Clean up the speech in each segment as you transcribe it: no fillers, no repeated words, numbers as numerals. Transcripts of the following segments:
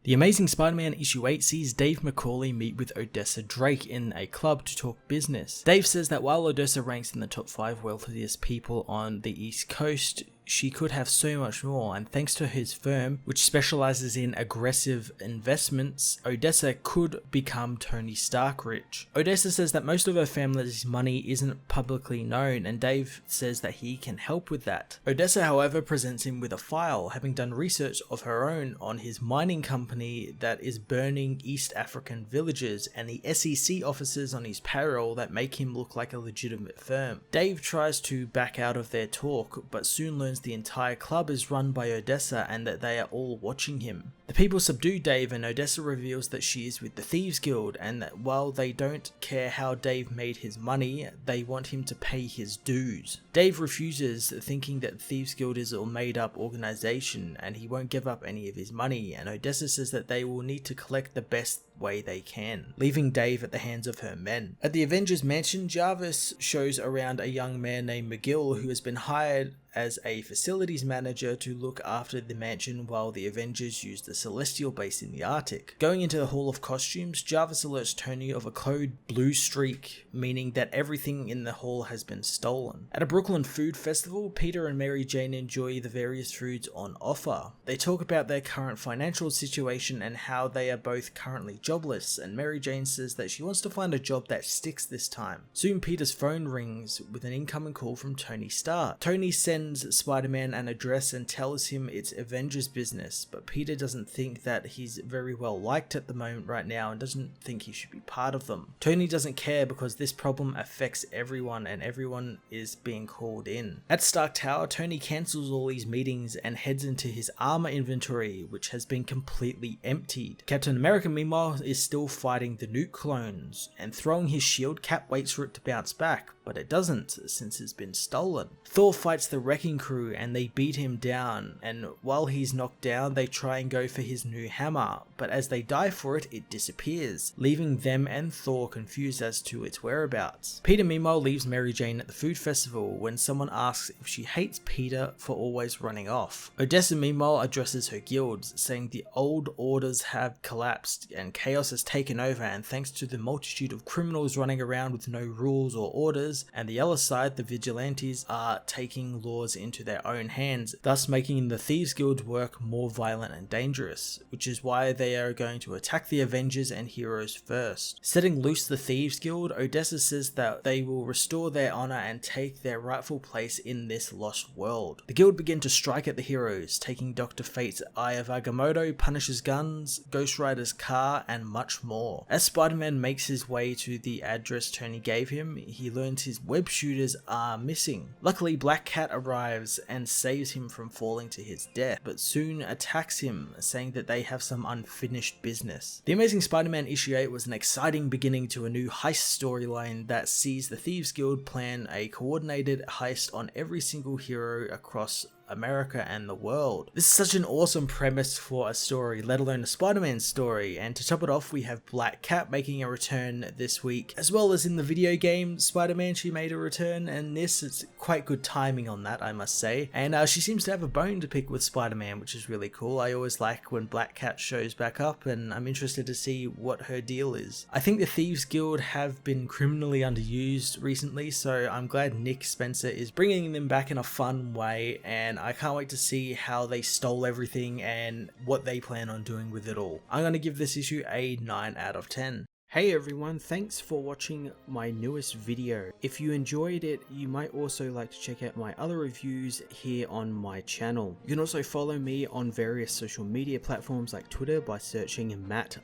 The Amazing Spider-Man issue 8 sees Dave Macaulay meet with Odessa Drake in a club to talk business. Dave says that while Odessa ranks in the top 5 wealthiest people on the East Coast, she could have so much more, and thanks to his firm, which specializes in aggressive investments, Odessa could become Tony Stark rich. Odessa says that most of her family's money isn't publicly known, and Dave says that he can help with that. Odessa, however, presents him with a file, having done research of her own on his mining company that is burning East African villages, and the SEC officers on his payroll that make him look like a legitimate firm. Dave tries to back out of their talk, but soon learns the entire club is run by Odessa and that they are all watching him. The people subdue Dave, and Odessa reveals that she is with the Thieves Guild, and that while they don't care how Dave made his money, they want him to pay his dues. Dave refuses, thinking that the Thieves Guild is a made up organization and he won't give up any of his money, and Odessa says that they will need to collect the best way they can, leaving Dave at the hands of her men. At the Avengers mansion, Jarvis shows around a young man named McGill who has been hired as a facilities manager to look after the mansion while the Avengers use the Celestial base in the Arctic. Going into the Hall of Costumes, Jarvis alerts Tony of a code blue streak, meaning that everything in the hall has been stolen. At a Brooklyn food festival, Peter and Mary Jane enjoy the various foods on offer. They talk about their current financial situation and how they are both currently jobless, and Mary Jane says that she wants to find a job that sticks this time. Soon Peter's phone rings with an incoming call from Tony Stark. Tony sends Spider-Man an address and tells him it's Avengers business, but Peter doesn't think that he's very well liked at the moment right now and doesn't think he should be part of them. Tony doesn't care because this problem affects everyone and everyone is being called in. At Stark Tower, Tony cancels all these meetings and heads into his armor inventory, which has been completely emptied. Captain America, meanwhile, is still fighting the nuke clones, and throwing his shield, Cap waits for it to bounce back, but it doesn't since it's been stolen. Thor fights the Wrecking Crew and they beat him down, and while he's knocked down they try and go for his new hammer, but as they dive for it, it disappears, leaving them and Thor confused as to its whereabouts. Peter meanwhile leaves Mary Jane at the food festival when someone asks if she hates Peter for always running off. Odessa meanwhile addresses her guilds, saying the old orders have collapsed and chaos has taken over, and thanks to the multitude of criminals running around with no rules or orders, and the other side, the vigilantes, are taking laws into their own hands, thus making the Thieves Guild work more violent and dangerous, which is why they are going to attack the Avengers and heroes first. Setting loose the Thieves Guild, Odessa says that they will restore their honor and take their rightful place in this lost world. The guild begin to strike at the heroes, taking Dr. Fate's Eye of Agamotto, Punisher's guns, Ghost Rider's car, and much more. As Spider-Man makes his way to the address Tony gave him, he learns his web shooters are missing. Luckily, Blck Cat arrives and saves him from falling to his death, but soon attacks him, saying that they have some unfinished business. The Amazing Spider-Man issue 8 was an exciting beginning to a new heist storyline that sees the Thieves Guild plan a coordinated heist on every single hero across America and the world. This is such an awesome premise for a story, let alone a Spider-Man story, and to top it off we have Blck Cat making a return this week, as well as in the video game Spider-Man she made a return, and this is quite good timing on that, I must say, and she seems to have a bone to pick with Spider-Man, which is really cool. I always like when Blck Cat shows back up, and I'm interested to see what her deal is. I think the Thieves Guild have been criminally underused recently, so I'm glad Nick Spencer is bringing them back in a fun way, and I can't wait to see how they stole everything and what they plan on doing with it all. I'm going to give this issue a 9 out of 10. Hey everyone, thanks for watching my newest video. If you enjoyed it, you might also like to check out my other reviews here on my channel. You can also follow me on various social media platforms like Twitter by searching Matt_FOS,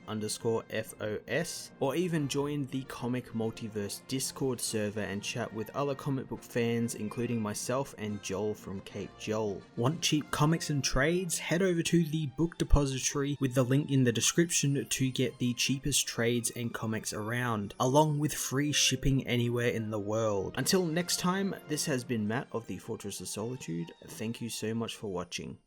or even join the Comic Multiverse Discord server and chat with other comic book fans, including myself and Joel from Cape Joel. Want cheap comics and trades? Head over to the book depository with the link in the description to get the cheapest trades and comics around, along with free shipping anywhere in the world. Until next time, this has been Matt of the Fortress of Solitude. Thank you so much for watching.